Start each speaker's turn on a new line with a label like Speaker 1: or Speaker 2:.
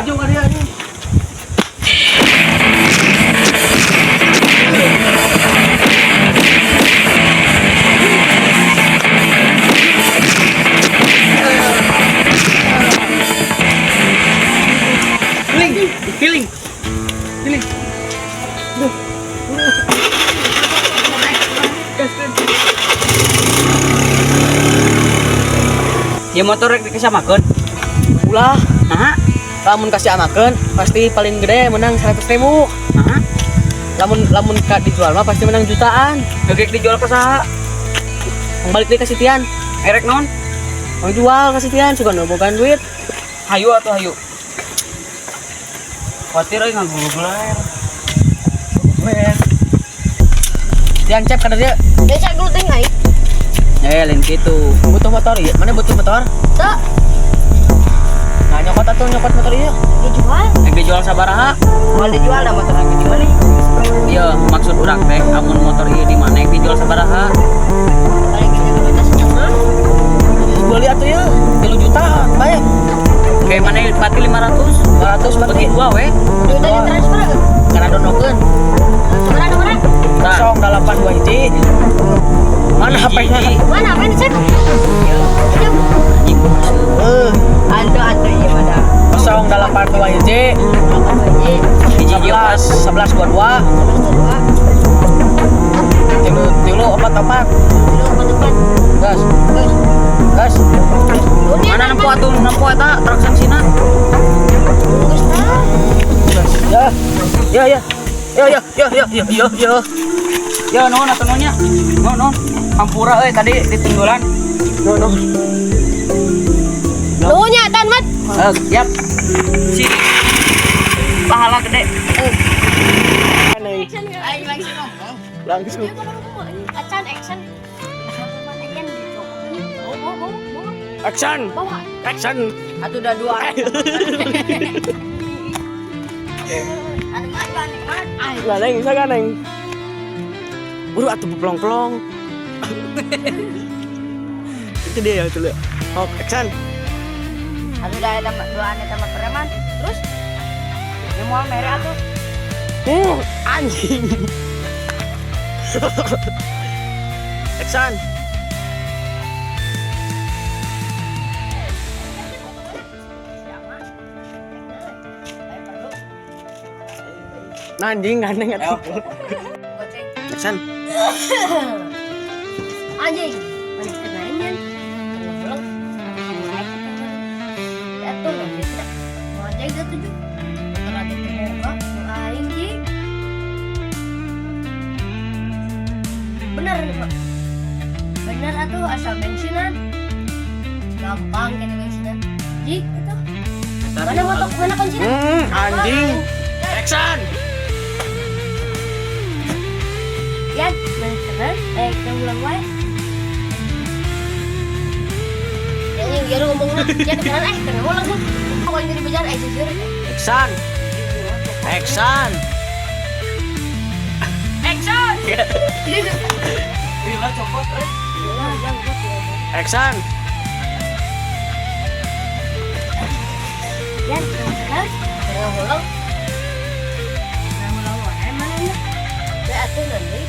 Speaker 1: maju ka dia nih. Healing. Ya motor rek disamakeun.
Speaker 2: Ulah,
Speaker 1: Nah,
Speaker 2: lamun kasih amakeun pasti paling gede menang 100.000.
Speaker 1: nah,
Speaker 2: Lamun dijual mah pasti menang jutaan.
Speaker 1: gek dijual ke saha?
Speaker 2: Balik deui ka Sitian.
Speaker 1: Erek non?
Speaker 2: Mau jual ka Sitian sugan bogan duit.
Speaker 1: Hayu atuh hayu. Khawatir euy ngagul-guler.
Speaker 2: Sitian cep ka dia.
Speaker 3: Desa dulu teh ngai.
Speaker 1: Lain gitu.
Speaker 2: Butuh motor ieu. Mana butuh motor?
Speaker 3: Tuh,
Speaker 2: Nah, nyokot atuh nyokot motor ieu.
Speaker 3: dijual.
Speaker 1: Yang dijual sabaraha?
Speaker 3: Mau dijual dah motor yang dijual nih.
Speaker 1: Iya, maksud urang teh amun motor ieu di mana yang dijual sabaraha?
Speaker 3: Paling gede kualitasnya mah.
Speaker 2: Beli atuh ieu 3 juta bae.
Speaker 1: Kayak mana pati 500?
Speaker 2: 200
Speaker 1: Bagi
Speaker 2: bagi.
Speaker 1: dua we.
Speaker 3: Duitnya ditransfer ke.
Speaker 2: Kana donokeun.
Speaker 3: Sekarang nomornya.
Speaker 1: Nah,
Speaker 2: 08 hiji. Mana HP-nya?
Speaker 3: Mana apa ini cek?
Speaker 1: ibu.
Speaker 3: Ando iya mana?
Speaker 2: 08 hiji.
Speaker 1: Hiji ieu
Speaker 2: 11 22. Tilu 44. Gas. Gas.
Speaker 1: Mana nempo atuh nempo eta transaksina?
Speaker 2: Ya. Ya.
Speaker 1: Ya non atuh nonnya. Non. Hampura euy tadi ditinggalan.
Speaker 2: No.
Speaker 3: Nuhnya tan mat.
Speaker 1: Yap. Si pahala gede.
Speaker 3: Ayo langsung ngomong.
Speaker 2: Langsung.
Speaker 3: Action.
Speaker 2: Action.
Speaker 3: Bawa.
Speaker 2: Action.
Speaker 3: Atuh udah dua. Anu mat.
Speaker 2: Lah neng, bisa neng? Buru atuh pelong-pelong. Itu dia ya, itu lihat. Oh, action.
Speaker 3: Atuh udah ada dua aneh sama preman. Terus ini mau merek atuh.
Speaker 2: Anjing. Action. Nah, anjing gandeng atuh. Action.
Speaker 3: Anjing. Mana kenanya? Belum. Jatuh loh dia. Mau aja dia tujuh. Terlatih terbuka. Anjing. Bener nih Pak. Bener atuh asal bensinan. Gampang kan bensinan. Ji, itu. Mana motor mana bensinan?
Speaker 2: Anjing. Action.
Speaker 3: Ya, mana terus? Kita ulang wae. Yang dia ngomongnya, ya beneran kena ulang kan. Kalau jadi bejar jujur.
Speaker 2: Action. Action.
Speaker 3: Action.
Speaker 1: Gila copot euy.
Speaker 2: Action.
Speaker 3: Ya, terus kena ulang. Kena ulang wae mana nya? Be atuh nanti.